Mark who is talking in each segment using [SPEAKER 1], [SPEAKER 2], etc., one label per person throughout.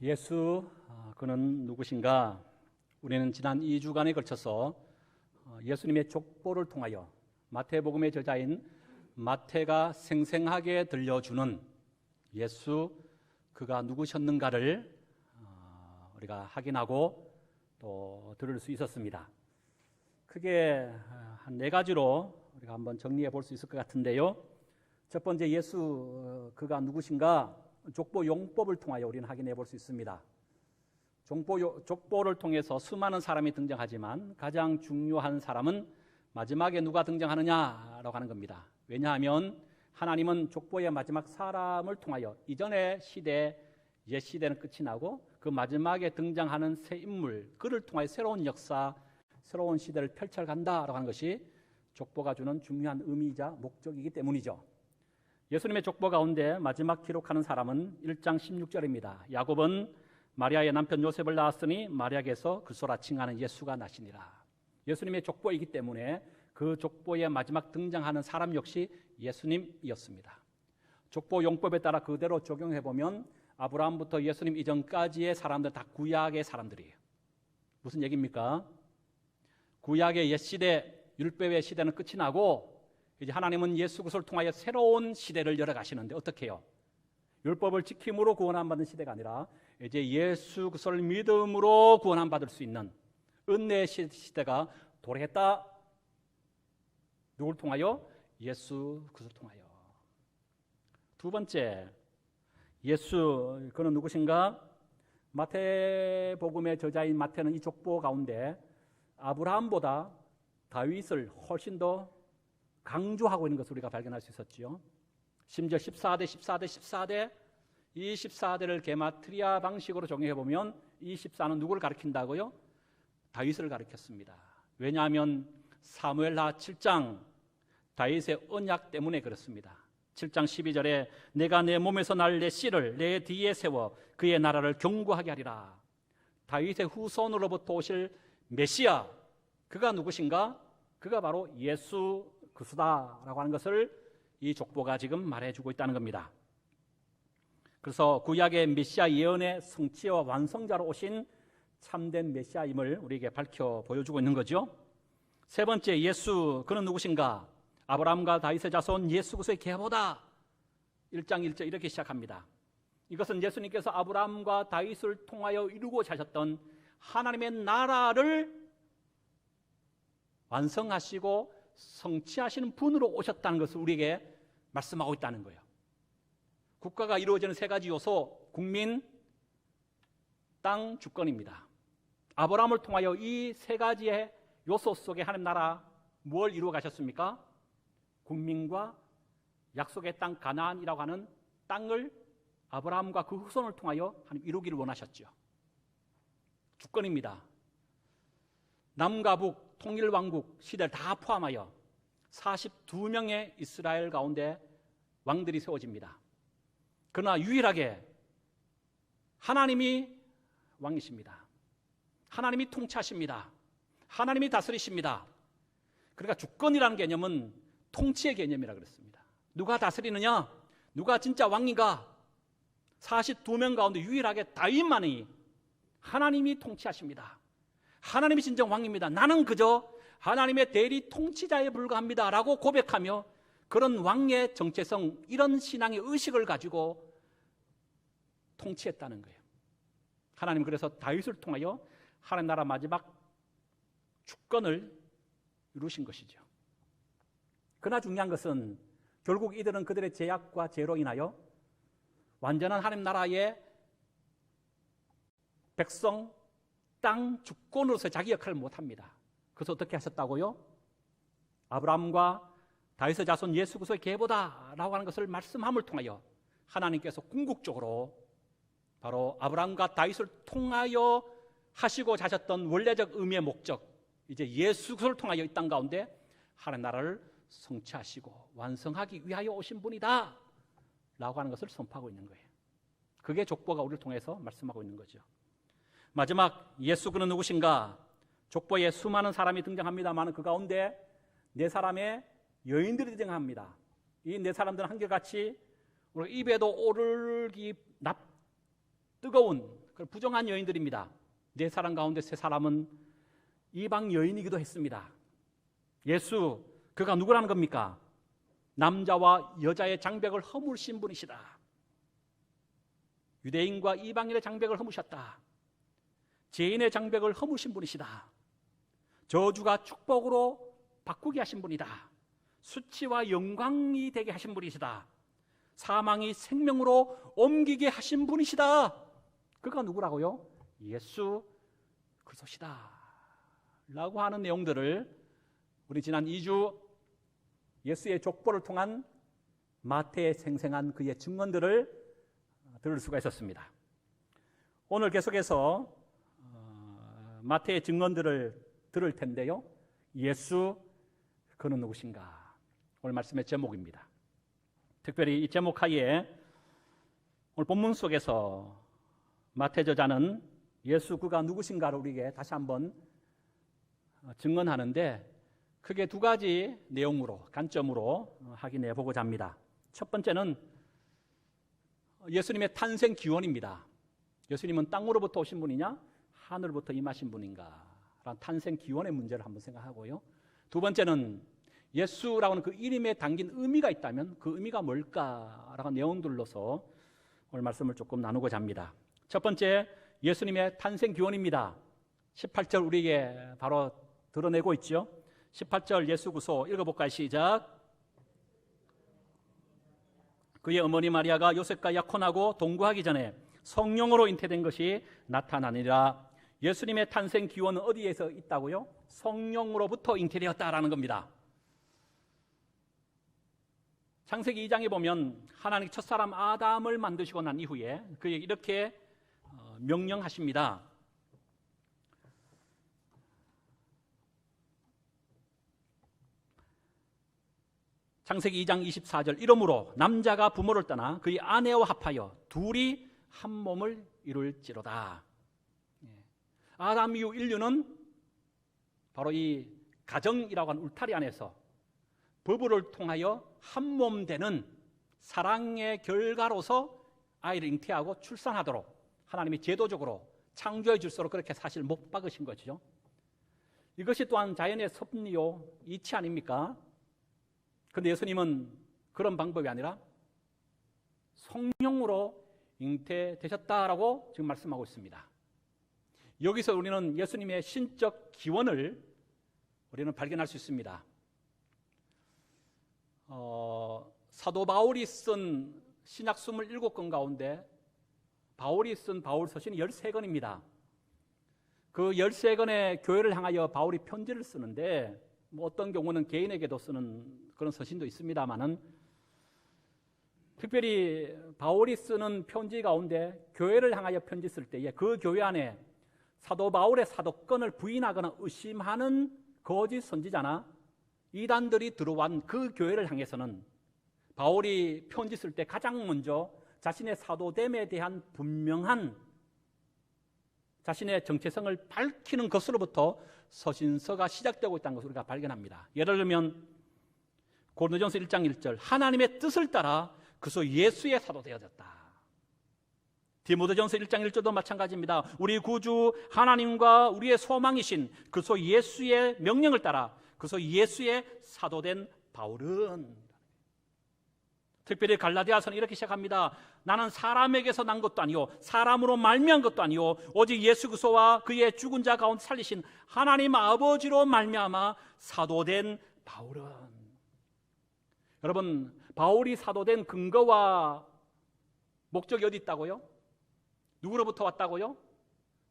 [SPEAKER 1] 예수 그는 누구신가? 우리는 지난 2주간에 걸쳐서 예수님의 족보를 통하여 마태복음의 저자인 마태가 생생하게 들려주는 예수 그가 누구셨는가를 우리가 확인하고 또 들을 수 있었습니다. 크게 한 4가지로 우리가 한번 정리해 볼 수 있을 것 같은데요. 첫 번째, 예수 그가 누구신가? 족보 용법을 통하여 우리는 확인해 볼 수 있습니다. 족보를 통해서 수많은 사람이 등장하지만 가장 중요한 사람은 마지막에 누가 등장하느냐라고 하는 겁니다. 왜냐하면 하나님은 족보의 마지막 사람을 통하여 이전의 시대, 옛 시대는 끝이 나고 그 마지막에 등장하는 새 인물, 그를 통하여 새로운 역사, 새로운 시대를 펼쳐간다라고 하는 것이 족보가 주는 중요한 의미이자 목적이기 때문이죠. 예수님의 족보 가운데 마지막 기록하는 사람은 1장 16절입니다. 야곱은 마리아의 남편 요셉을 낳았으니 마리아에게서 그소라 칭하는 예수가 나시니라. 예수님의 족보이기 때문에 그 족보에 마지막 등장하는 사람 역시 예수님이었습니다. 족보 용법에 따라 그대로 적용해 보면 아브라함부터 예수님 이전까지의 사람들 다 구약의 사람들이에요. 무슨 얘기입니까? 구약의 옛시대, 율법의 시대는 끝이 나고 이제 하나님은 예수 그리스도를 통하여 새로운 시대를 열어가시는데 어떻게 해요? 율법을 지킴으로 구원함 받은 시대가 아니라 이제 예수 그리스도를 믿음으로 구원함 받을 수 있는 은혜의 시대가 도래했다. 누굴 통하여? 예수 그리스도를 통하여. 두 번째, 예수 그는 누구신가? 마태복음의 저자인 마태는 이 족보 가운데 아브라함보다 다윗을 훨씬 더 강조하고 있는 것을 우리가 발견할 수 있었죠. 심지어 14대 이 14대를 게마트리아 방식으로 정의해 보면 이 14는 누구를 가리킨다고요? 다윗을 가리켰습니다. 왜냐하면 사무엘하 7장 다윗의 언약 때문에 그렇습니다. 7장 12절에 내가 내 몸에서 날 내 씨를 내 뒤에 세워 그의 나라를 견고하게 하리라. 다윗의 후손으로부터 오실 메시아, 그가 누구신가? 그가 바로 예수 그리스도다라고 하는 것을 이 족보가 지금 말해주고 있다는 겁니다. 그래서 구약의 메시아 예언의 성취와 완성자로 오신 참된 메시아임을 우리에게 밝혀 보여주고 있는 거죠. 세 번째, 예수 그는 누구신가? 아브라함과 다윗의 자손 예수 그리스도의 계보다. 1장 1절 이렇게 시작합니다. 이것은 예수님께서 아브라함과 다윗을 통하여 이루고자 하셨던 하나님의 나라를 완성하시고 성취하시는 분으로 오셨다는 것을 우리에게 말씀하고 있다는 거예요. 국가가 이루어지는 3가지 요소, 국민, 땅, 주권입니다. 아브라함을 통하여 이 3가지의 요소 속에 하나님 나라 뭘 이루어 가셨습니까? 국민과 약속의 땅 가나안이라고 하는 땅을 아브라함과 그 후손을 통하여 하나님 이루기를 원하셨죠. 주권입니다. 남과 북 통일왕국 시대를 다 포함하여 42명의 이스라엘 가운데 왕들이 세워집니다. 그러나 유일하게 하나님이 왕이십니다. 하나님이 통치하십니다. 하나님이 다스리십니다. 그러니까 주권이라는 개념은 통치의 개념이라 그랬습니다. 누가 다스리느냐? 누가 진짜 왕인가? 42명 가운데 유일하게 다윗만이 하나님이 통치하십니다. 하나님이 진정 왕입니다. 나는 그저 하나님의 대리 통치자에 불과합니다 라고 고백하며 그런 왕의 정체성, 이런 신앙의 의식을 가지고 통치했다는 거예요. 하나님 그래서 다윗을 통하여 하나님 나라 마지막 주권을 이루신 것이죠. 그러나 중요한 것은 결국 이들은 그들의 죄악과 죄로 인하여 완전한 하나님 나라의 백성, 땅 주권으로서 자기 역할을 못합니다. 그래서 어떻게 하셨다고요? 아브라함과 다윗의 자손 예수 그리스도의 계보다라고 하는 것을 말씀함을 통하여 하나님께서 궁극적으로 바로 아브라함과 다윗을 통하여 하시고자 하셨던 원래적 의미의 목적, 이제 예수 그리스도를 통하여 이 땅 가운데 하나님 나라를 성취하시고 완성하기 위하여 오신 분이다 라고 하는 것을 선포하고 있는 거예요. 그게 족보가 우리를 통해서 말씀하고 있는 거죠. 마지막, 예수 그는 누구신가? 족보에 수많은 사람이 등장합니다만 그 가운데 4사람의 여인들이 등장합니다. 이 4사람들은 한결같이 우리 입에도 오르기 뜨거운 부정한 여인들입니다. 네 사람 가운데 세 사람은 이방 여인이기도 했습니다. 예수, 그가 누구라는 겁니까? 남자와 여자의 장벽을 허물신 분이시다. 유대인과 이방인의 장벽을 허무셨다. 죄인의 장벽을 허무신 분이시다. 저주가 축복으로 바꾸게 하신 분이다. 수치와 영광이 되게 하신 분이시다. 사망이 생명으로 옮기게 하신 분이시다. 그가 누구라고요? 예수 그리스도시다 라고 하는 내용들을 우리 지난 2주 예수의 족보를 통한 마태의 생생한 그의 증언들을 들을 수가 있었습니다. 오늘 계속해서 마태의 증언들을 들을 텐데요. 예수 그는 누구신가? 오늘 말씀의 제목입니다. 특별히 이 제목 하에 오늘 본문 속에서 마태 저자는 예수 그가 누구신가를 우리에게 다시 한번 증언하는데 크게 두 가지 내용으로 관점으로 확인해 보고자 합니다. 첫 번째는 예수님의 탄생 기원입니다. 예수님은 땅으로부터 오신 분이냐 하늘로부터 임하신 분인가 라는 탄생 기원의 문제를 한번 생각하고요. 두 번째는 예수라고 하는 그 이름에 담긴 의미가 있다면 그 의미가 뭘까라는 내용들로서 오늘 말씀을 조금 나누고자 합니다. 첫 번째, 예수님의 탄생 기원입니다. 18절 우리에게 바로 드러내고 있죠. 18절 예수 구소 읽어볼까요? 시작. 그의 어머니 마리아가 요셉과 약혼하고 동거하기 전에 성령으로 잉태된 것이 나타나니라. 예수님의 탄생 기원은 어디에서 있다고요? 성령으로부터 잉태되었다라는 겁니다. 창세기 2장에 보면 하나님 첫사람 아담을 만드시고 난 이후에 그에게 이렇게 명령하십니다. 창세기 2장 24절 이러므로 남자가 부모를 떠나 그의 아내와 합하여 둘이 한 몸을 이룰지로다. 아담 이후 인류는 바로 이 가정이라고 하는 울타리 안에서 부부를 통하여 한 몸 되는 사랑의 결과로서 아이를 잉태하고 출산하도록 하나님이 제도적으로 창조해 줄수록 그렇게 사실 못 박으신 거죠. 이것이 또한 자연의 섭리요 이치 아닙니까? 그런데 예수님은 그런 방법이 아니라 성령으로 잉태되셨다라고 지금 말씀하고 있습니다. 여기서 우리는 예수님의 신적 기원을 우리는 발견할 수 있습니다. 사도 바울이 쓴 신약 27권 가운데 바울이 쓴 바울 서신이 13권입니다. 그 13권의 교회를 향하여 바울이 편지를 쓰는데 뭐 어떤 경우는 개인에게도 쓰는 그런 서신도 있습니다만은 특별히 바울이 쓰는 편지 가운데 교회를 향하여 편지 쓸 때에 그 교회 안에 사도 바울의 사도권을 부인하거나 의심하는 거짓 선지자나 이단들이 들어온 그 교회를 향해서는 바울이 편지 쓸 때 가장 먼저 자신의 사도됨에 대한 분명한 자신의 정체성을 밝히는 것으로부터 서신서가 시작되고 있다는 것을 우리가 발견합니다. 예를 들면 고린도전서 1장 1절 하나님의 뜻을 따라 그리스도 예수의 사도 되어졌다. 디모데전서 1장 1절도 마찬가지입니다. 우리 구주 하나님과 우리의 소망이신 그리스도 예수의 명령을 따라 그리스도 예수의 사도된 바울은 특별히 갈라디아서는 이렇게 시작합니다. 나는 사람에게서 난 것도 아니요 사람으로 말미암은 것도 아니요 오직 예수 그리스도와 그의 죽은 자 가운데 살리신 하나님 아버지로 말미암아 사도된 바울은. 여러분 바울이 사도된 근거와 목적이 어디 있다고요? 누구로부터 왔다고요?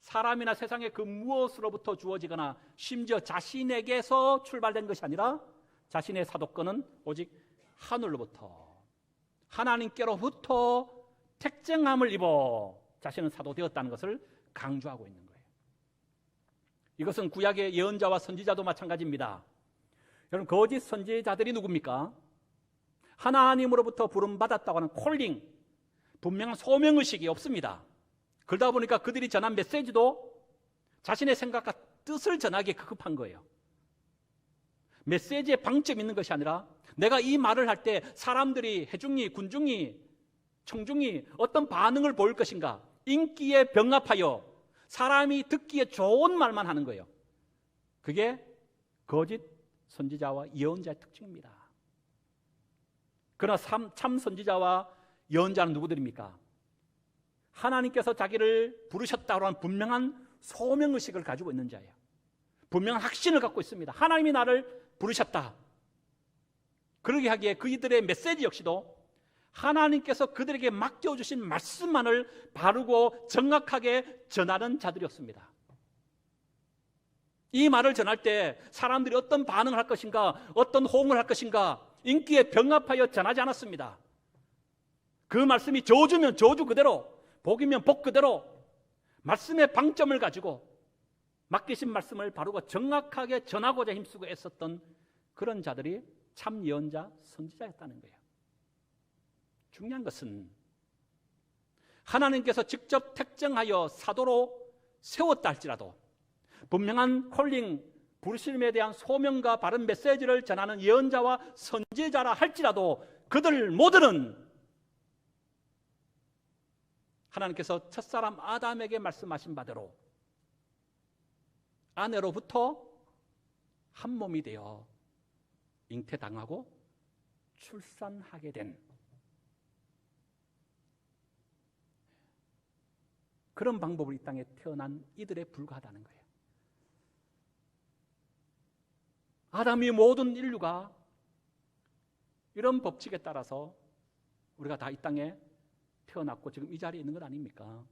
[SPEAKER 1] 사람이나 세상의 그 무엇으로부터 주어지거나 심지어 자신에게서 출발된 것이 아니라 자신의 사도권은 오직 하늘로부터 하나님께로부터 택정함을 입어 자신은 사도 되었다는 것을 강조하고 있는 거예요. 이것은 구약의 예언자와 선지자도 마찬가지입니다. 여러분 거짓 선지자들이 누굽니까? 하나님으로부터 부름받았다고 하는 콜링, 분명한 소명의식이 없습니다. 그러다 보니까 그들이 전한 메시지도 자신의 생각과 뜻을 전하기에 급한 거예요. 메시지에 방점이 있는 것이 아니라 내가 이 말을 할 때 사람들이, 회중이, 군중이, 청중이 어떤 반응을 보일 것인가, 인기에 병합하여 사람이 듣기에 좋은 말만 하는 거예요. 그게 거짓 선지자와 예언자의 특징입니다. 그러나 참 선지자와 예언자는 누구들입니까? 하나님께서 자기를 부르셨다고 하는 분명한 소명의식을 가지고 있는 자예요. 분명한 확신을 갖고 있습니다. 하나님이 나를 부르셨다. 그러게 하기에 그들의 메시지 역시도 하나님께서 그들에게 맡겨주신 말씀만을 바르고 정확하게 전하는 자들이었습니다. 이 말을 전할 때 사람들이 어떤 반응을 할 것인가, 어떤 호응을 할 것인가, 인기에 병합하여 전하지 않았습니다. 그 말씀이 저주면 저주 그대로, 복이면 복 그대로 말씀의 방점을 가지고 맡기신 말씀을 바르고 정확하게 전하고자 힘쓰고 애썼던 그런 자들이 참 예언자, 선지자였다는 거예요. 중요한 것은 하나님께서 직접 택정하여 사도로 세웠다 할지라도 분명한 콜링, 부르심에 대한 소명과 바른 메시지를 전하는 예언자와 선지자라 할지라도 그들 모두는 하나님께서 첫사람 아담에게 말씀하신 바대로 아내로부터 한 몸이 되어 잉태당하고 출산하게 된 그런 방법으로 이 땅에 태어난 이들에 불과하다는 거예요. 아담이 모든 인류가 이런 법칙에 따라서 우리가 다 이 땅에 태어났고 지금 이 자리에 있는 것 아닙니까?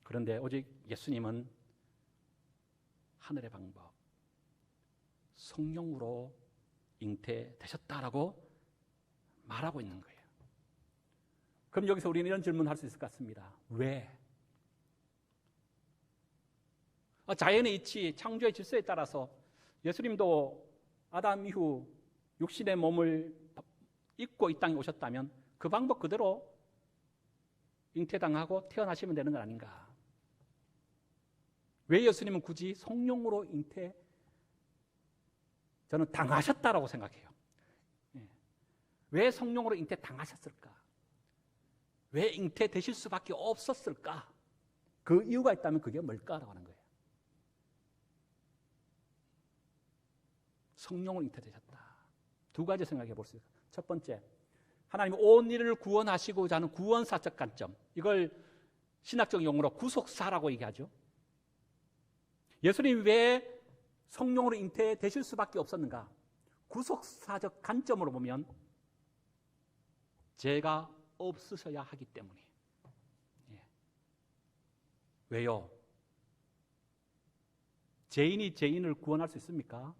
[SPEAKER 1] 그런데 오직 예수님은 하늘의 방법, 성령으로 잉태되셨다라고 말하고 있는 거예요. 그럼 여기서 우리는 이런 질문을 할 수 있을 것 같습니다. 왜? 자연의 이치, 창조의 질서에 따라서 예수님도 아담 이후 육신의 몸을 입고 이 땅에 오셨다면 그 방법 그대로 잉태당하고 태어나시면 되는 건 아닌가? 왜 예수님은 굳이 성령으로 저는 당하셨다라고 생각해요. 왜 성령으로 잉태당하셨을까? 왜 잉태되실 수밖에 없었을까? 그 이유가 있다면 그게 뭘까라고 하는 거예요. 성령으로 잉태되셨다. 두 가지 생각해 볼 수 있어요. 첫 번째, 하나님은 온 일을 구원하시고자 하는 구원사적 관점, 이걸 신학적 용어로 구속사라고 얘기하죠. 예수님이 왜 성령으로 잉태되실 수밖에 없었는가? 구속사적 관점으로 보면 죄가 없으셔야 하기 때문에. 왜요? 죄인이 죄인을 구원할 수 있습니까?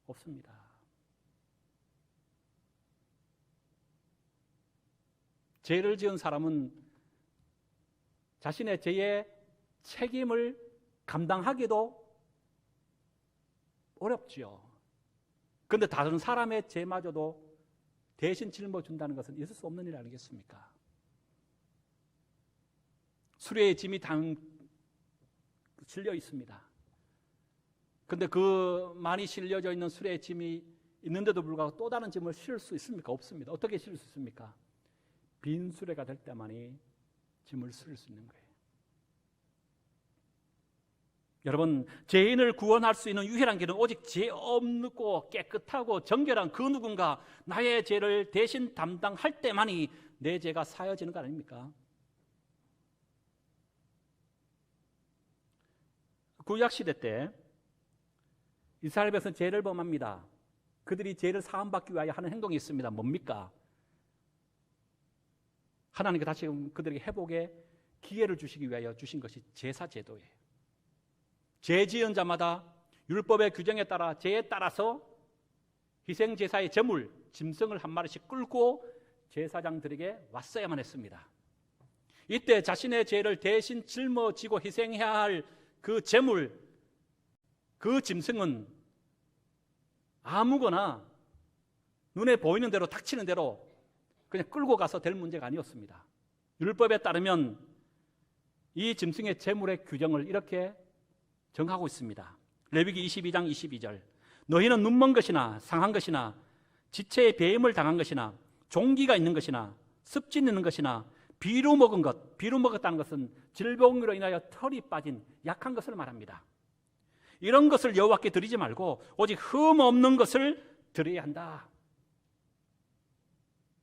[SPEAKER 1] 없습니다. 죄를 지은 사람은 자신의 죄의 책임을 감당하기도 어렵지요. 그런데 다른 사람의 죄마저도 대신 짊어준다는 것은 있을 수 없는 일 아니겠습니까? 수레의 짐이 실려 있습니다. 그런데 그 많이 실려져 있는 수레의 짐이 있는데도 불구하고 또 다른 짐을 실을 수 있습니까? 없습니다. 어떻게 실을 수 있습니까? 빈 수레가 될 때만이 짐을 실을 수 있는 거예요. 여러분, 죄인을 구원할 수 있는 유일한 길은 오직 죄 없고 깨끗하고 정결한 그 누군가 나의 죄를 대신 담당할 때만이 내 죄가 사여지는 거 아닙니까? 구약시대 때 이스라엘 백성은 죄를 범합니다. 그들이 죄를 사함받기 위하여 하는 행동이 있습니다. 뭡니까? 하나님께 다시 그들에게 회복의 기회를 주시기 위하여 주신 것이 제사제도예요. 죄 지은 자마다 율법의 규정에 따라 죄에 따라서 희생제사의 제물, 짐승을 한 마리씩 끌고 제사장들에게 왔어야만 했습니다. 이때 자신의 죄를 대신 짊어지고 희생해야 할 그 제물, 그 짐승은 아무거나 눈에 보이는 대로 닥치는 대로 그냥 끌고 가서 될 문제가 아니었습니다. 율법에 따르면 이 짐승의 제물의 규정을 이렇게 정하고 있습니다. 레위기 22장 22절, 너희는 눈먼 것이나 상한 것이나 지체의 배임을 당한 것이나 종기가 있는 것이나 습진 있는 것이나 비루 먹은 것, 비루 먹었다는 것은 질병으로 인하여 털이 빠진 약한 것을 말합니다. 이런 것을 여호와께 드리지 말고 오직 흠 없는 것을 드려야 한다.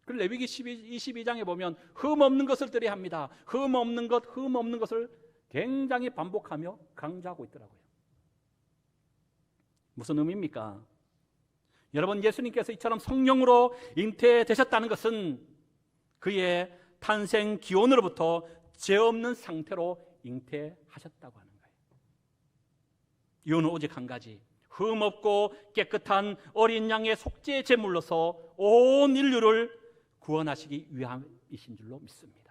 [SPEAKER 1] 그리고 레위기 22장에 보면 흠 없는 것을 드려야 합니다. 흠 없는 것을 굉장히 반복하며 강조하고 있더라고요. 무슨 의미입니까? 여러분, 예수님께서 이처럼 성령으로 잉태되셨다는 것은 그의 탄생 기원으로부터 죄 없는 상태로 잉태하셨다고 하는 거예요. 이유는 오직 한 가지, 흠 없고 깨끗한 어린 양의 속죄 제물로서 온 인류를 구원하시기 위함이신 줄로 믿습니다.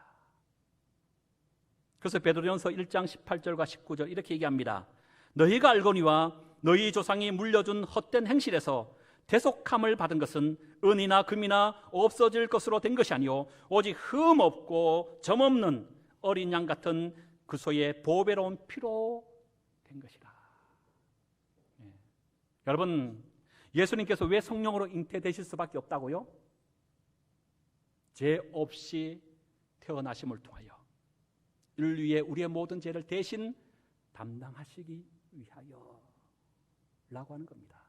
[SPEAKER 1] 그래서 베드로전서 1장 18절과 19절 이렇게 얘기합니다. 너희가 알거니와 너희 조상이 물려준 헛된 행실에서 대속함을 받은 것은 은이나 금이나 없어질 것으로 된 것이 아니요 오직 흠 없고 점 없는 어린 양 같은 그 소의 보배로운 피로 된 것이라. 여러분, 예수님께서 왜 성령으로 잉태되실 수밖에 없다고요? 죄 없이 태어나심을 통하여 인류의 우리의 모든 죄를 대신 담당하시기 위하여 라고 하는 겁니다.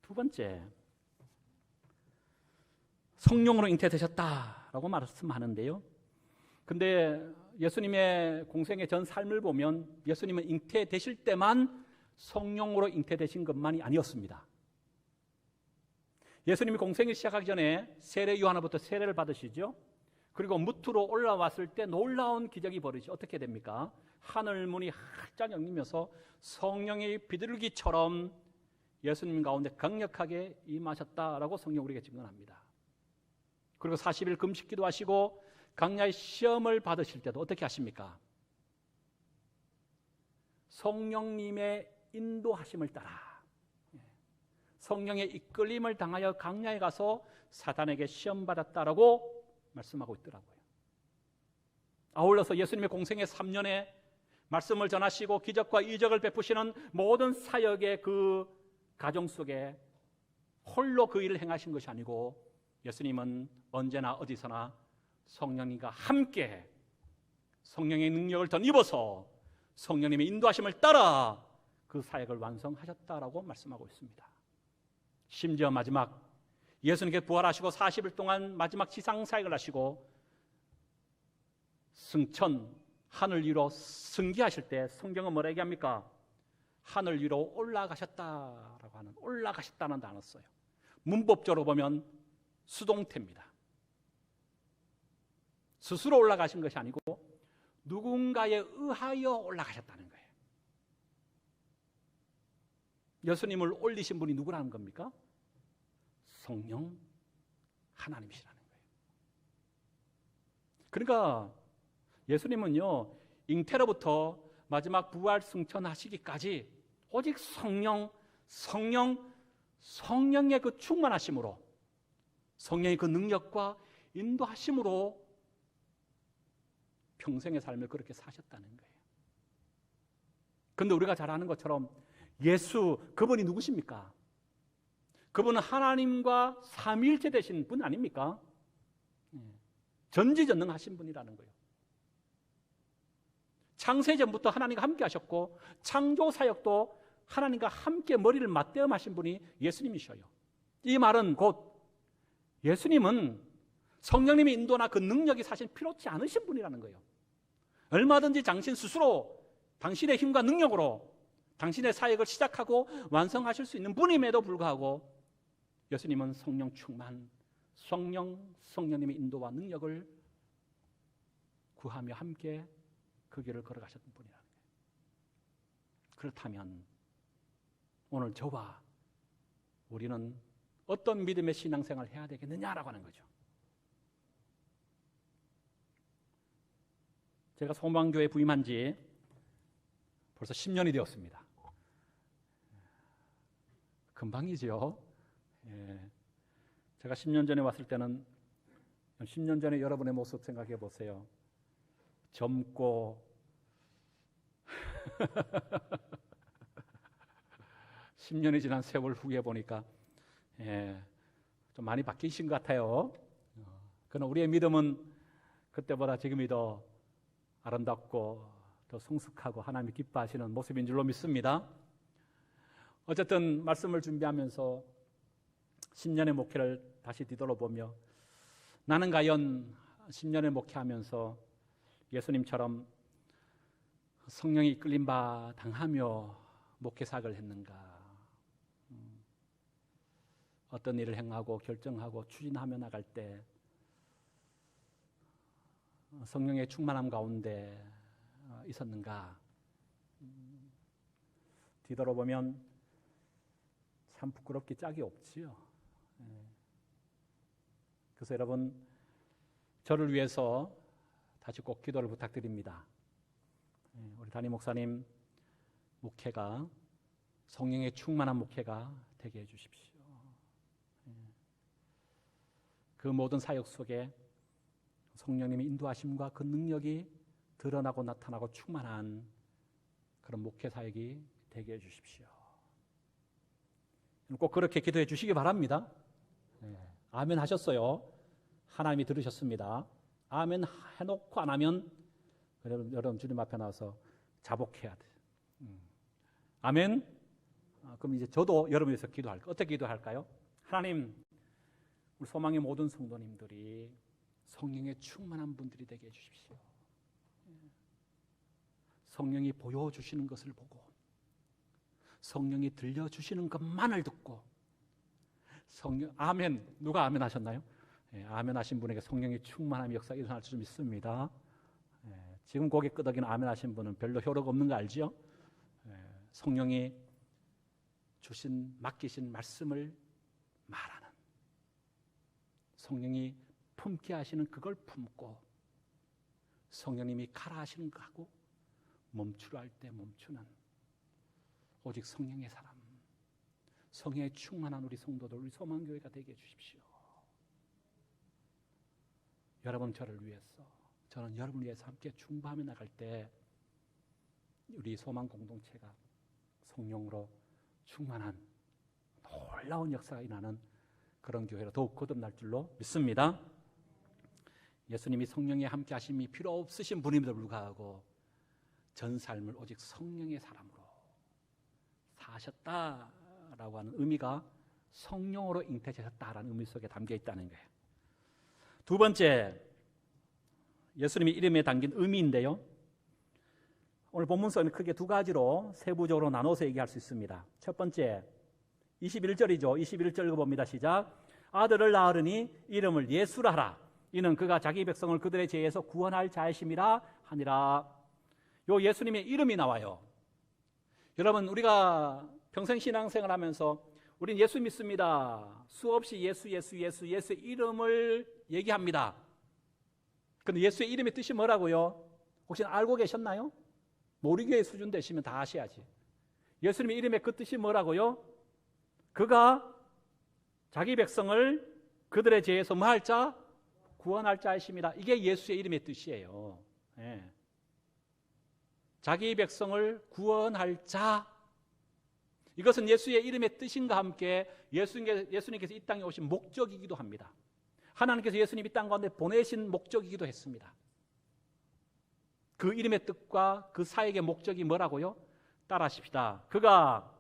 [SPEAKER 1] 두 번째, 성령으로 잉태되셨다라고 말씀하는데요. 근데 예수님의 공생의 전 삶을 보면 예수님은 잉태되실 때만 성령으로 잉태되신 것만이 아니었습니다. 예수님이 공생을 시작하기 전에 세례 요한으로부터 세례를 받으시죠. 그리고 무트로 올라왔을 때 놀라운 기적이 벌어지죠. 어떻게 됩니까? 하늘 문이 활짝 열리면서 성령의 비둘기처럼 예수님 가운데 강력하게 임하셨다라고 성경 우리에게 증언합니다. 그리고 40일 금식 기도하시고 강야의 시험을 받으실 때도 어떻게 하십니까? 성령님의 인도하심을 따라 성령의 이끌림을 당하여 강야에 가서 사단에게 시험받았다라고 말씀하고 있더라고요. 아울러서 예수님의 공생의 3년에 말씀을 전하시고 기적과 이적을 베푸시는 모든 사역의 그 가정 속에 홀로 그 일을 행하신 것이 아니고 예수님은 언제나 어디서나 성령님과 함께 성령의 능력을 덧입어서 성령님의 인도하심을 따라 그 사역을 완성하셨다라고 말씀하고 있습니다. 심지어 마지막 예수님께 부활하시고 40일 동안 마지막 지상 사역을 하시고 승천 하늘 위로 승기하실 때 성경은 뭐라 얘기합니까? 하늘 위로 올라가셨다라고 하는, 올라가셨다는 단어 써요. 문법적으로 보면 수동태입니다. 스스로 올라가신 것이 아니고 누군가에 의하여 올라가셨다는 거예요. 예수님을 올리신 분이 누구라는 겁니까? 성령 하나님이시라는 거예요. 그러니까 예수님은요, 잉태로부터 마지막 부활 승천하시기까지 오직 성령의 그 충만하심으로, 성령의 그 능력과 인도하심으로 평생의 삶을 그렇게 사셨다는 거예요. 그런데 우리가 잘 아는 것처럼 예수, 그분이 누구십니까? 그분은 하나님과 삼위일체 되신 분 아닙니까? 전지전능하신 분이라는 거예요. 창세전부터 하나님과 함께 하셨고 창조 사역도 하나님과 함께 머리를 맞대어 하신 분이 예수님이셔요. 이 말은 곧 예수님은 성령님의 인도나 그 능력이 사실 필요치 않으신 분이라는 거예요. 얼마든지 당신 스스로 당신의 힘과 능력으로 당신의 사역을 시작하고 완성하실 수 있는 분임에도 불구하고 예수님은 성령 충만, 성령님의 인도와 능력을 구하며 함께 그 길을 걸어가셨던 분이라는 거예요. 그렇다면 오늘 저와 우리는 어떤 믿음의 신앙생활을 해야 되겠느냐라고 하는 거죠. 제가 소망교회 부임한 지 벌써 10년이 되었습니다. 금방이죠. 예. 제가 10년 전에 왔을 때는 10년 전에 여러분의 모습 생각해 보세요. 젊고 10년이 지난 세월 후에 보니까 좀 많이 바뀌신 것 같아요. 그러나 우리의 믿음은 그때보다 지금이 더 아름답고 더 성숙하고 하나님이 기뻐하시는 모습인 줄로 믿습니다. 어쨌든 말씀을 준비하면서 10년의 목회를 다시 뒤돌아보며 나는 과연 10년의 목회하면서 예수님처럼 성령이 이끌림 바 당하며 목회사역을 했는가? 어떤 일을 행하고 결정하고 추진하며 나갈 때 성령의 충만함 가운데 있었는가? 뒤돌아보면 참 부끄럽기 짝이 없지요. 그래서 여러분, 저를 위해서 다시 꼭 기도를 부탁드립니다. 우리 담임 목사님 목회가 성령의 충만한 목회가 되게 해주십시오. 그 모든 사역 속에 성령님의 인도하심과 그 능력이 드러나고 나타나고 충만한 그런 목회 사역이 되게 해주십시오. 꼭 그렇게 기도해 주시기 바랍니다. 아멘 하셨어요. 하나님이 들으셨습니다. 아멘 해놓고 안 하면 여러분 주님 앞에 나와서 자복해야 돼. 아멘. 그럼 이제 저도 여러분 위해서 기도할까요? 어떻게 기도할까요? 하나님, 우리 소망의 모든 성도님들이 성령의 충만한 분들이 되게 해주십시오. 성령이 보여주시는 것을 보고 성령이 들려주시는 것만을 듣고 성령, 아멘. 누가 아멘 하셨나요? 아멘 하신 분에게 성령의 충만함 역사가 일어날 줄 믿습니다. 지금 고개 끄덕이는 아멘 하신 분은 별로 효력 없는 거 알지요? 성령이 주신 맡기신 말씀을 말하는, 성령이 품게 하시는 그걸 품고 성령님이 가라 하시는 거 하고 멈추라 할 때 멈추는 오직 성령의 사람, 성령의 충만한 우리 성도들, 우리 소망교회가 되게 해주십시오. 여러분 저를 위해서, 저는 여러분을 위해서 함께 중보하며 나갈 때 우리 소망 공동체가 성령으로 충만한 놀라운 역사가 일어나는 그런 교회로 더욱 거듭날 줄로 믿습니다. 예수님이 성령의 함께 하심이 필요 없으신 분임에도 불구하고 전 삶을 오직 성령의 사람으로 사셨다라고 하는 의미가 성령으로 잉태되셨다라는 의미 속에 담겨 있다는 거예요. 두 번째, 예수님의 이름에 담긴 의미인데요. 오늘 본문서는 크게 두 가지로 세부적으로 나눠서 얘기할 수 있습니다. 첫 번째, 21절이죠. 21절 읽어봅니다. 시작. 아들을 낳으리니 이름을 예수라 하라. 이는 그가 자기 백성을 그들의 죄에서 구원할 자이심이라 하니라. 요 예수님의 이름이 나와요. 여러분, 우리가 평생 신앙생활 하면서 우린 예수 믿습니다. 수없이 예수의 이름을 얘기합니다. 그런데 예수의 이름의 뜻이 뭐라고요? 혹시 알고 계셨나요? 우리 교회 수준 되시면 다 아셔야지. 예수님의 이름의 그 뜻이 뭐라고요? 그가 자기 백성을 그들의 죄에서 뭐 할 자? 구원할 자이십니다. 이게 예수의 이름의 뜻이에요. 네. 자기 백성을 구원할 자. 이것은 예수의 이름의 뜻인과 함께 예수님께서 이 땅에 오신 목적이기도 합니다. 하나님께서 예수님 이 땅 가운데 보내신 목적이기도 했습니다. 그 이름의 뜻과 그 사역의 목적이 뭐라고요? 따라하십시다. 그가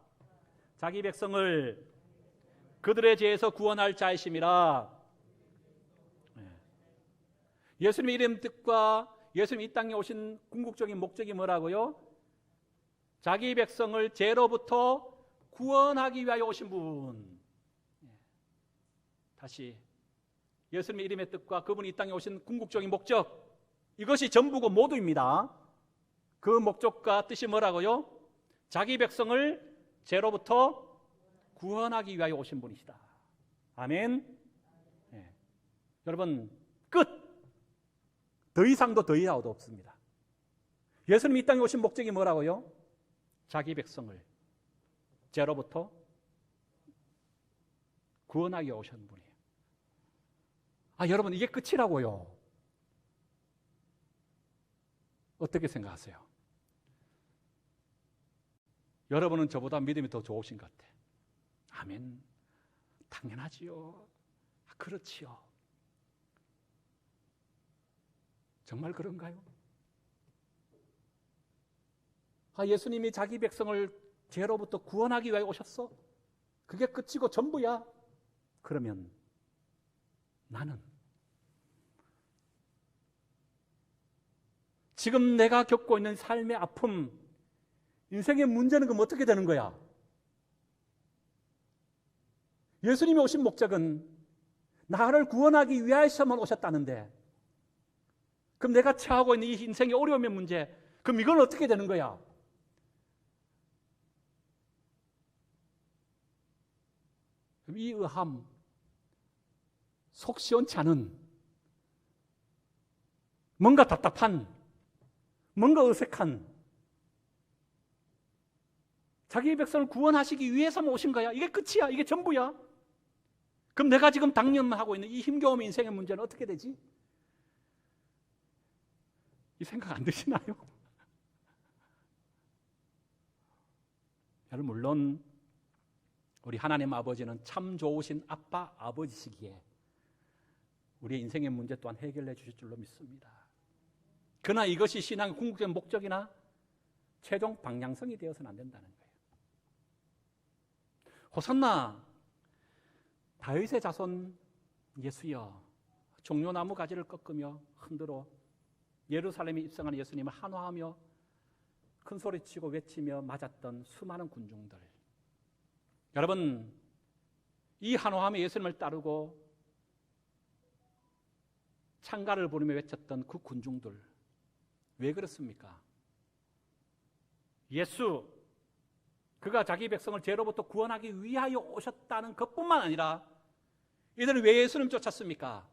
[SPEAKER 1] 자기 백성을 그들의 죄에서 구원할 자이심이라. 예수님의 이름 뜻과 예수님 이 땅에 오신 궁극적인 목적이 뭐라고요? 자기 백성을 죄로부터 구원하기 위하여 오신 분. 다시 예수님의 이름의 뜻과 그분이 이 땅에 오신 궁극적인 목적, 이것이 전부고 모두입니다. 그 목적과 뜻이 뭐라고요? 자기 백성을 죄로부터 구원하기 위하여 오신 분이시다. 아멘. 네. 여러분, 끝. 더 이상도 더 이하도 없습니다. 예수님 이 땅에 오신 목적이 뭐라고요? 자기 백성을 죄로부터 구원하기 위해 오신 분이에요. 여러분, 이게 끝이라고요. 어떻게 생각하세요? 여러분은 저보다 믿음이 더 좋으신 것 같아. 아멘. 당연하지요. 그렇지요. 정말 그런가요? 예수님이 자기 백성을 죄로부터 구원하기 위해 오셨어? 그게 끝이고 전부야? 그러면 나는 지금 내가 겪고 있는 삶의 아픔, 인생의 문제는 그럼 어떻게 되는 거야? 예수님이 오신 목적은 나를 구원하기 위해서만 오셨다는데, 그럼 내가 처하고 있는 이 인생의 어려움의 문제, 그럼 이건 어떻게 되는 거야? 그럼 이 의함, 속 시원치 않은, 뭔가 답답한, 뭔가 어색한, 자기 백성을 구원하시기 위해서만 오신 거야. 이게 끝이야. 이게 전부야. 그럼 내가 지금 당면하고 있는 이 힘겨운 인생의 문제는 어떻게 되지? 이 생각 안 드시나요? 여러분, 물론 우리 하나님 아버지는 참 좋으신 아빠, 아버지시기에 우리의 인생의 문제 또한 해결해 주실 줄로 믿습니다. 그러나 이것이 신앙의 궁극적인 목적이나 최종 방향성이 되어서는 안 된다는 거예요. 호산나, 다윗의 자손 예수여, 종려나무 가지를 꺾으며 흔들어 예루살렘에 입성하는 예수님을 한화하며 큰 소리치고 외치며 맞았던 수많은 군중들. 여러분, 이 한화하며 예수님을 따르고 창가를 부르며 외쳤던 그 군중들, 왜 그렇습니까? 예수, 그가 자기 백성을 죄로부터 구원하기 위하여 오셨다는 것뿐만 아니라 이들은 왜 예수님 쫓았습니까?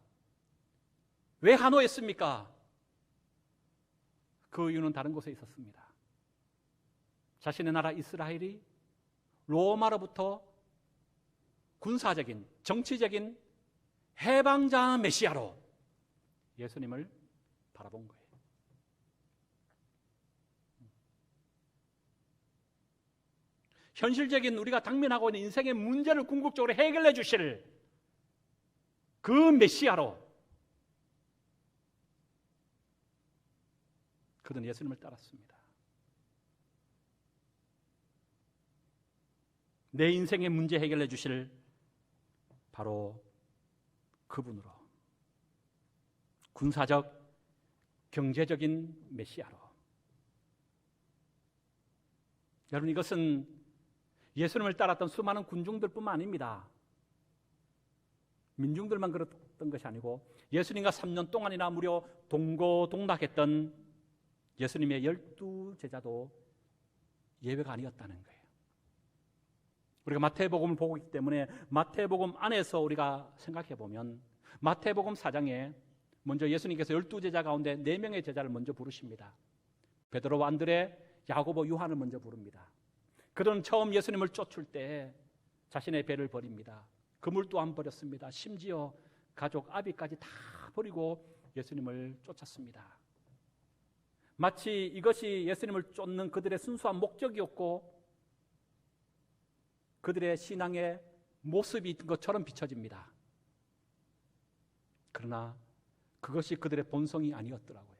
[SPEAKER 1] 왜 한호했습니까? 그 이유는 다른 곳에 있었습니다. 자신의 나라 이스라엘이 로마로부터 군사적인, 정치적인 해방자 메시아로 예수님을 바라본 거예요. 현실적인 우리가 당면하고 있는 인생의 문제를 궁극적으로 해결해 주실 그 메시아로 그들은 예수님을 따랐습니다. 내 인생의 문제 해결해 주실 바로 그분으로, 군사적, 경제적인 메시아로. 여러분, 이것은 예수님을 따랐던 수많은 군중들뿐만 아닙니다. 민중들만 그랬던 것이 아니고 예수님과 3년 동안이나 무려 동고동락했던 예수님의 12제자도 예외가 아니었다는 거예요. 우리가 마태복음을 보고 있기 때문에 마태복음 안에서 우리가 생각해 보면 마태복음 4장에 먼저 예수님께서 12제자 가운데 4명의 제자를 먼저 부르십니다. 베드로와 안드레, 야고보, 요한을 먼저 부릅니다. 그들은 처음 예수님을 쫓을 때 자신의 배를 버립니다. 그물 또한 버렸습니다. 심지어 가족, 아비까지 다 버리고 예수님을 쫓았습니다. 마치 이것이 예수님을 쫓는 그들의 순수한 목적이었고 그들의 신앙의 모습인 것처럼 비춰집니다. 그러나 그것이 그들의 본성이 아니었더라고요.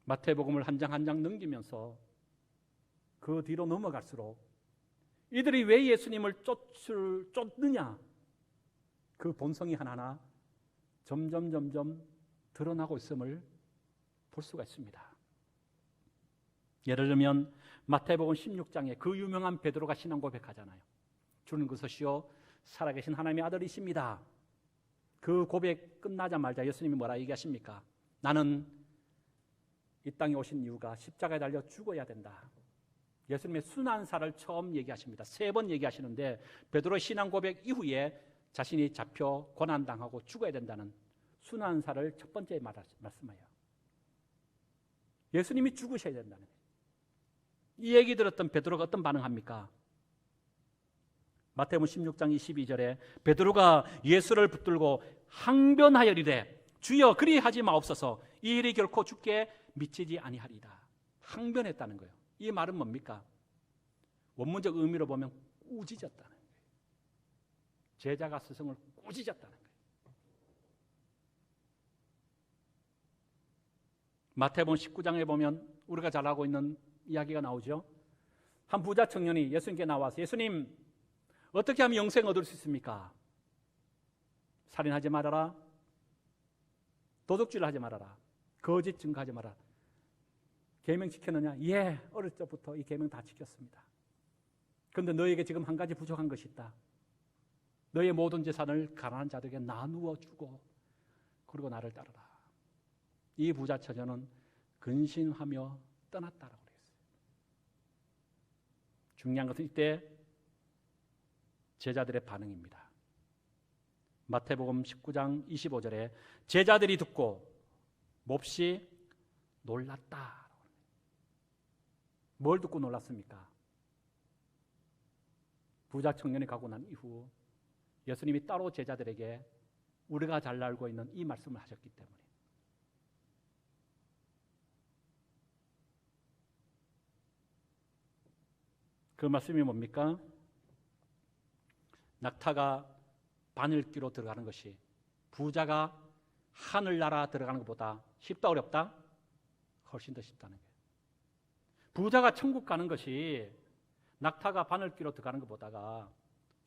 [SPEAKER 1] 마태복음을 한 장 한 장 넘기면서 그 뒤로 넘어갈수록 이들이 왜 예수님을 쫓느냐, 그 본성이 하나하나 점점 드러나고 있음을 볼 수가 있습니다. 예를 들면 마태복음 16장에 그 유명한 베드로가 신앙 고백하잖아요. 주는 그것이요 살아계신 하나님의 아들이십니다. 그 고백 끝나자마자 예수님이 뭐라 얘기하십니까? 나는 이 땅에 오신 이유가 십자가에 달려 죽어야 된다. 예수님의 순환사를 처음 얘기하십니다. 3번 얘기하시는데 베드로의 신앙 고백 이후에 자신이 잡혀 고난당하고 죽어야 된다는 순환사를 첫 번째 말씀해요. 예수님이 죽으셔야 된다는 거예요. 이 얘기 들었던 베드로가 어떤 반응합니까? 마태복음 16장 22절에 베드로가 예수를 붙들고 항변하여리되 주여 그리하지 마옵소서, 이 일이 결코 주께 미치지 아니하리이다. 항변했다는 거예요. 이 말은 뭡니까? 원문적 의미로 보면 꾸짖었다는 거예요. 제자가 스승을 꾸짖었다는 거예요. 마태복음 19장에 보면 우리가 잘 알고 있는 이야기가 나오죠. 한 부자 청년이 예수님께 나와서 예수님, 어떻게 하면 영생 얻을 수 있습니까? 살인하지 말아라, 도둑질 하지 말아라, 거짓 증거하지 마라. 계명 지켰느냐? 예, 어릴 적부터 이 계명 다 지켰습니다. 그런데 너에게 지금 한 가지 부족한 것이 있다. 너의 모든 재산을 가난한 자들에게 나누어 주고 그리고 나를 따르라. 이 부자 처녀는 근신하며 떠났다라고 그랬어요. 중요한 것은 이때 제자들의 반응입니다. 마태복음 19장 25절에 제자들이 듣고 몹시 놀랐다. 뭘 듣고 놀랐습니까? 부자 청년이 가고 난 이후 예수님이 따로 제자들에게 우리가 잘 알고 있는 이 말씀을 하셨기 때문에. 그 말씀이 뭡니까? 낙타가 바늘귀로 들어가는 것이 부자가 하늘나라 들어가는 것보다 쉽다 어렵다? 훨씬 더 쉽다는 거예요. 부자가 천국 가는 것이 낙타가 바늘귀로 들어가는 것보다가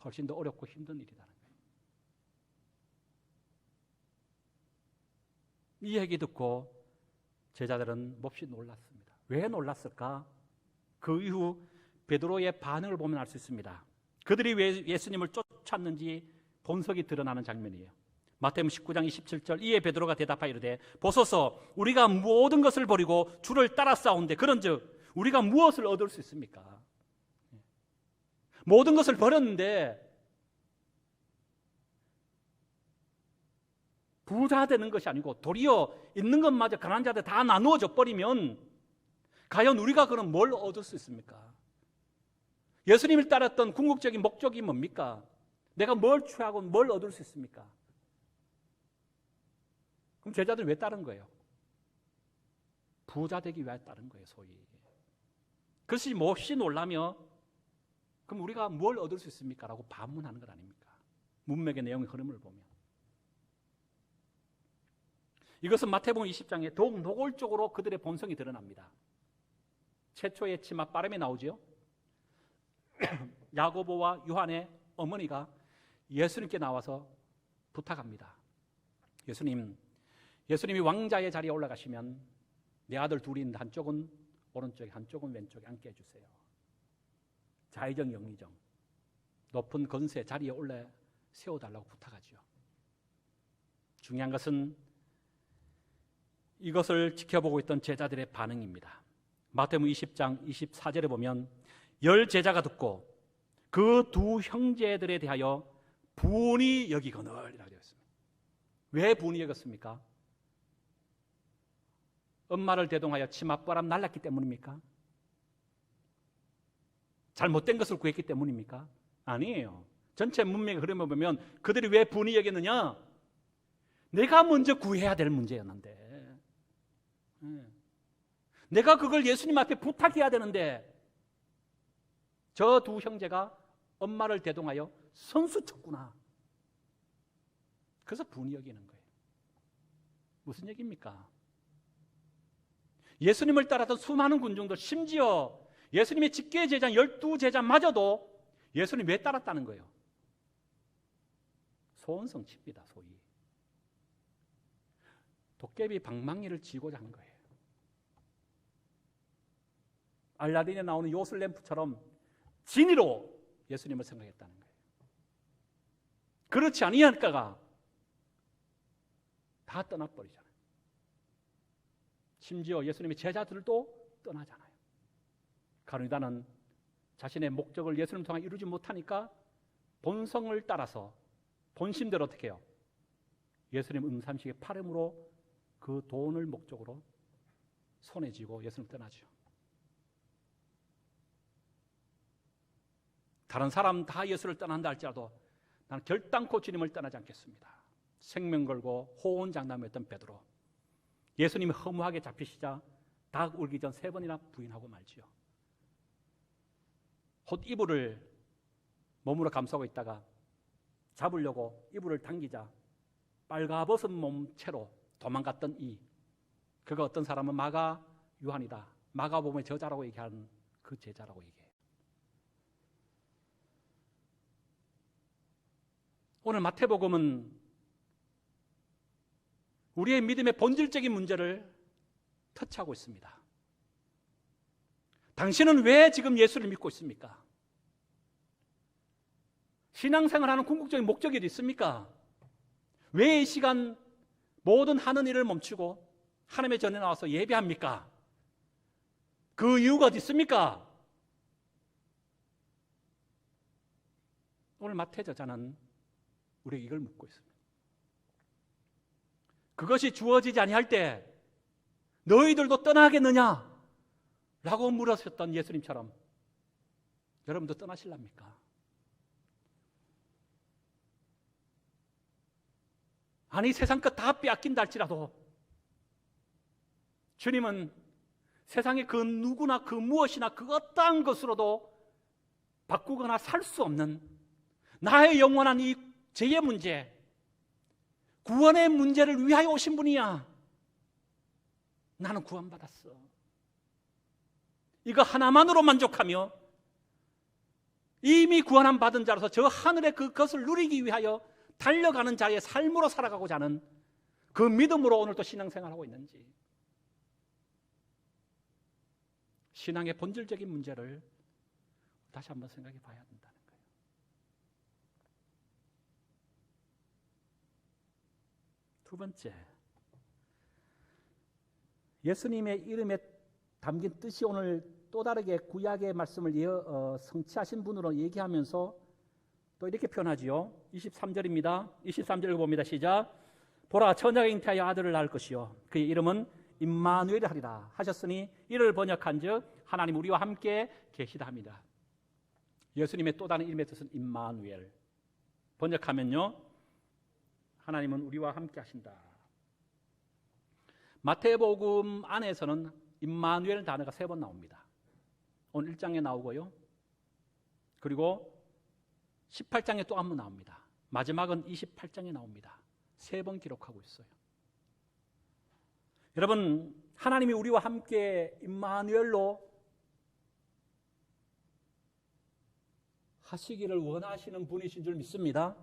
[SPEAKER 1] 훨씬 더 어렵고 힘든 일이라는 거예요. 이 얘기 듣고 제자들은 몹시 놀랐습니다. 왜 놀랐을까? 그 이후 베드로의 반응을 보면 알 수 있습니다. 그들이 왜 예수님을 쫓았는지 본색이 드러나는 장면이에요. 마태복음 19장 27절 이에 베드로가 대답하여 이르되 보소서 우리가 모든 것을 버리고 주를 따라 싸운데 그런즉 우리가 무엇을 얻을 수 있습니까? 모든 것을 버렸는데 부자 되는 것이 아니고 도리어 있는 것마저 가난한 자들 다 나누어져 버리면 과연 우리가 그럼 뭘 얻을 수 있습니까? 예수님을 따랐던 궁극적인 목적이 뭡니까? 내가 뭘 취하고 뭘 얻을 수 있습니까? 그럼 제자들 왜 따른 거예요? 부자 되기 위해 따른 거예요, 소위. 그것이 몹시 놀라며 그럼 우리가 뭘 얻을 수 있습니까? 라고 반문하는 것 아닙니까? 문맥의 내용의 흐름을 보면. 이것은 마태복음 20장에 더욱 노골적으로 그들의 본성이 드러납니다. 최초의 치마 빠름에 나오죠. 야고보와 요한의 어머니가 예수님께 나와서 부탁합니다. 예수님이 왕자의 자리에 올라가시면 내 아들 둘이 있는데 한쪽은 오른쪽에 한쪽은 왼쪽에 앉게 해주세요. 자의정 영의정 높은 건세 자리에 올라 세워달라고 부탁하죠. 중요한 것은 이것을 지켜보고 있던 제자들의 반응입니다. 마태복음 20장 24절에 보면 열 제자가 듣고 그 두 형제들에 대하여 분이 여기거늘 이라고 되어 있습니다. 왜 분이 여겼습니까? 엄마를 대동하여 치맛바람 날랐기 때문입니까? 잘못된 것을 구했기 때문입니까? 아니에요. 전체 문맥의 흐름을 보면 그들이 왜 분이 여겼느냐? 내가 먼저 구해야 될 문제였는데 내가 그걸 예수님 앞에 부탁해야 되는데 저 두 형제가 엄마를 대동하여 선수 쳤구나. 그래서 분이 여기는 거예요. 무슨 얘기입니까? 예수님을 따랐던 수많은 군중들, 심지어 예수님의 직계 제자 12제자마저도 예수님 왜 따랐다는 거예요? 소원성취입니다. 소위 도깨비 방망이를 쥐고자 한 거예요. 알라딘에 나오는 요술램프처럼 진의로 예수님을 생각했다는 거예요. 그렇지 아니하니까가 다 떠나버리잖아요. 심지어 예수님의 제자들도 떠나잖아요. 가룟유다는 자신의 목적을 예수님 통해 이루지 못하니까 본성을 따라서 본심대로 어떻게 해요? 예수님 음삼식의 팔음으로 그 돈을 목적으로 손에 쥐고 예수님 떠나죠. 다른 사람 다 예수를 떠난다 할지라도 나는 결단코 주님을 떠나지 않겠습니다. 생명 걸고 호언장담했던 베드로, 예수님이 허무하게 잡히시자 닭 울기 전 3번이나 부인하고 말지요. 곧 이불을 몸으로 감싸고 있다가 잡으려고 이불을 당기자 빨가벗은 몸체로 도망갔던 이 그가 어떤 사람은 마가 요한이다. 마가복음의 저자라고 얘기하는 그 제자라고 얘기해요. 오늘 마태복음은 우리의 믿음의 본질적인 문제를 터치하고 있습니다. 당신은 왜 지금 예수를 믿고 있습니까? 신앙생활하는 궁극적인 목적이 있습니까? 왜 이 시간 모든 하는 일을 멈추고 하나님의 전에 나와서 예배합니까? 그 이유가 어디 있습니까? 오늘 마태 저자는 우리에게 이걸 묻고 있습니다. 그것이 주어지지 아니할 때 너희들도 떠나겠느냐? 라고 물으셨던 예수님처럼 여러분도 떠나실랍니까? 아니 세상 것 다 빼앗긴다 할지라도 주님은 세상의 그 누구나 그 무엇이나 그 어떠한 것으로도 바꾸거나 살 수 없는 나의 영원한 이 죄의 문제, 구원의 문제를 위하여 오신 분이야. 나는 구원받았어. 이거 하나만으로 만족하며 이미 구원함 받은 자로서 저 하늘의 그것을 누리기 위하여 달려가는 자의 삶으로 살아가고자 하는 그 믿음으로 오늘도 신앙생활하고 있는지, 신앙의 본질적인 문제를 다시 한번 생각해 봐야 된다는 거예요. 두 번째, 예수님의 이름에 담긴 뜻이 오늘 또 다르게 구약의 말씀을 성취하신 분으로 얘기하면서 또 이렇게 표현하지요. 23절입니다. 23절을 봅니다. 시작. 보라, 처녀가 잉태하여 아들을 낳을 것이요 그의 이름은 임마누엘이 하리라 하셨으니 이를 번역한즉 하나님 우리와 함께 계시다 합니다. 예수님의 또 다른 이름의 뜻은 임마누엘. 번역하면요, 하나님은 우리와 함께 하신다. 마태복음 안에서는 임마누엘 단어가 3번 나옵니다. 오늘 1장에 나오고요, 그리고 18장에 또 한 번 나옵니다. 마지막은 28장에 나옵니다. 3번 기록하고 있어요. 여러분, 하나님이 우리와 함께 임마누엘로 하시기를 원하시는 분이신 줄 믿습니다.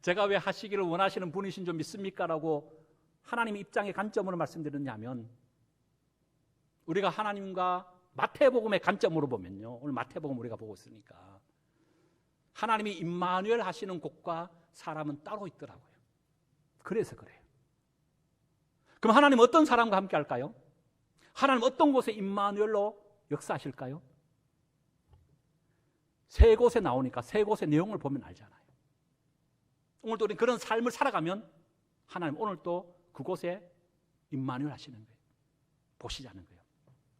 [SPEAKER 1] 제가 왜 하시기를 원하시는 분이신 줄 믿습니까? 라고 하나님의 입장의 관점으로 말씀드렸냐면, 우리가 하나님과 마태복음의 관점으로 보면요, 오늘 마태복음 우리가 보고 있으니까 하나님이 임마누엘 하시는 곳과 사람은 따로 있더라고요. 그래서 그래요. 그럼 하나님 어떤 사람과 함께 할까요? 하나님 어떤 곳에 임마누엘로 역사하실까요? 3곳에 나오니까 3곳의 내용을 보면 알잖아요. 오늘도 우리는 그런 삶을 살아가면 하나님 오늘도 그곳에 임마누엘 하시는 거예요. 보시자는 거예요.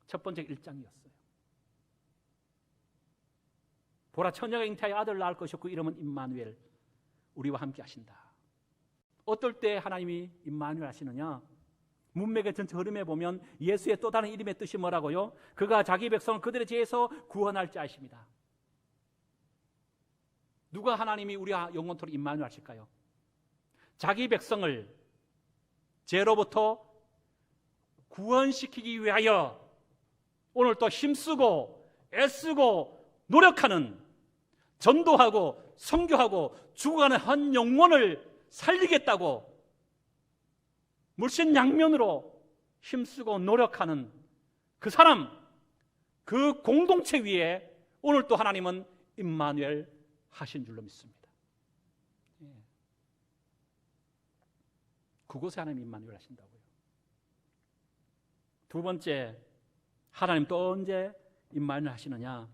[SPEAKER 1] 첫 번째 1장이었어요. 보라, 처녀가 잉태하여 아들을 낳을 것이요 그 이름은 임마누엘, 우리와 함께 하신다. 어떨 때 하나님이 임마누엘 하시느냐? 문맥의 전체 흐름에 보면 예수의 또 다른 이름의 뜻이 뭐라고요? 그가 자기 백성을 그들의 죄에서 구원할 자이십니다. 누가 하나님이 우리와 영원토록 임마누엘 하실까요? 자기 백성을 죄로부터 구원시키기 위하여 오늘 또 힘쓰고 애쓰고 노력하는, 전도하고 선교하고 죽어가는 한 영혼을 살리겠다고 물신양면으로 힘쓰고 노력하는 그 사람, 그 공동체 위에 오늘 또 하나님은 임마누엘 하신 줄로 믿습니다. 그곳에 하나님 임마누엘 하신다고요. 두 번째, 하나님 또 언제 임마누엘 하시느냐?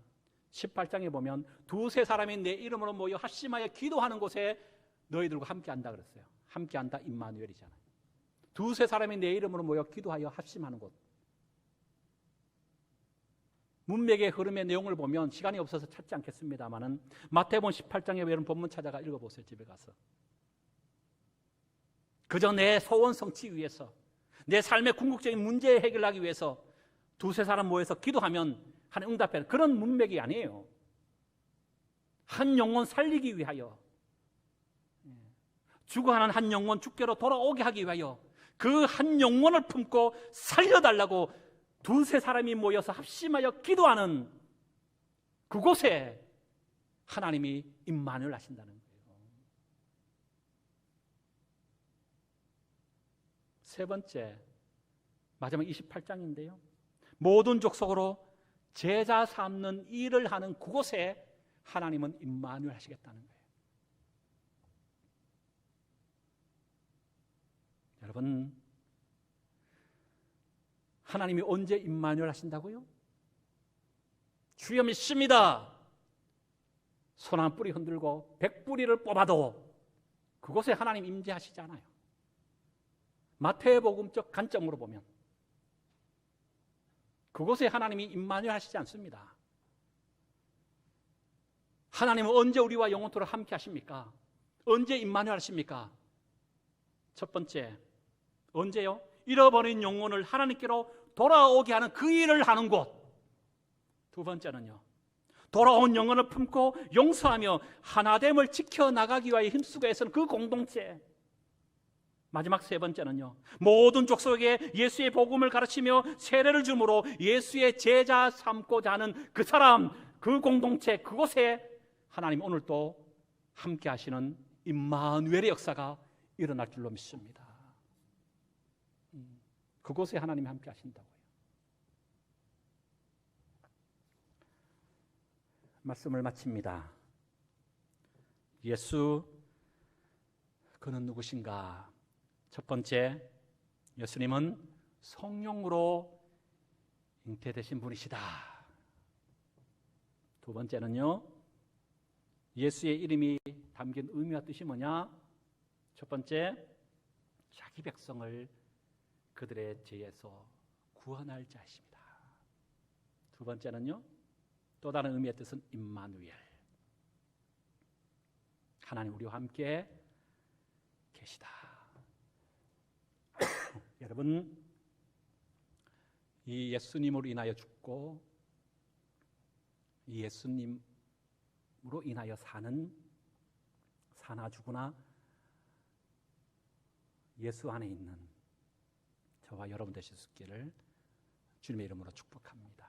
[SPEAKER 1] 18장에 보면 두세 사람이 내 이름으로 모여 합심하여 기도하는 곳에 너희들과 함께 한다 그랬어요. 함께 한다, 임마누엘이잖아요. 두세 사람이 내 이름으로 모여 기도하여 합심하는 곳. 문맥의 흐름의 내용을 보면 시간이 없어서 찾지 않겠습니다만은 마태복음 18장에 여러분 본문 찾아가 읽어보세요. 집에 가서. 그저 내 소원 성취 위해서, 내 삶의 궁극적인 문제 해결하기 위해서 두세 사람 모여서 기도하면 하나님 응답하는 그런 문맥이 아니에요. 한 영혼 살리기 위하여, 죽어가는 한 영혼 주께로 돌아오게 하기 위하여 그 한 영혼을 품고 살려달라고 두세 사람이 모여서 합심하여 기도하는 그곳에 하나님이 임마누엘 하신다는 거예요. 세 번째, 마지막 28장인데요. 모든 족속으로 제자 삼는 일을 하는 그곳에 하나님은 임마누엘 하시겠다는 거예요. 여러분, 하나님이 언제 임마누엘 하신다고요? 주여 믿습니다. 손 한 뿌리 흔들고 100뿌리를 뽑아도 그곳에 하나님 임재하시지 않아요. 마태복음적 관점으로 보면 그곳에 하나님이 임마누엘 하시지 않습니다. 하나님은 언제 우리와 영원토록 함께 하십니까? 언제 임마누엘 하십니까? 첫 번째, 언제요? 잃어버린 영혼을 하나님께로 돌아오게 하는 그 일을 하는 곳. 두 번째는요, 돌아온 영혼을 품고 용서하며 하나됨을 지켜나가기 위하여 힘쓰고 애쓰는 그 공동체. 마지막 세 번째는요, 모든 족속에게 예수의 복음을 가르치며 세례를 주므로 예수의 제자 삼고자 하는 그 사람, 그 공동체, 그곳에 하나님 오늘도 함께 하시는 임마누엘의 역사가 일어날 줄로 믿습니다. 그곳에 하나님이 함께 하신다고요. 말씀을 마칩니다. 예수, 그는 누구신가? 첫 번째, 예수님은 성령으로 잉태되신 분이시다. 두 번째는요, 예수의 이름이 담긴 의미와 뜻이 뭐냐? 첫 번째, 자기 백성을 그들의 죄에서 구원할 자이십니다. 두 번째는요, 또 다른 의미의 뜻은 임마누엘, 하나님 우리와 함께 계시다. 여러분, 이 예수님으로 인하여 죽고 이 예수님으로 인하여 사는, 사나 죽으나 예수 안에 있는 저와 여러분 되실 수 있기를 주님의 이름으로 축복합니다.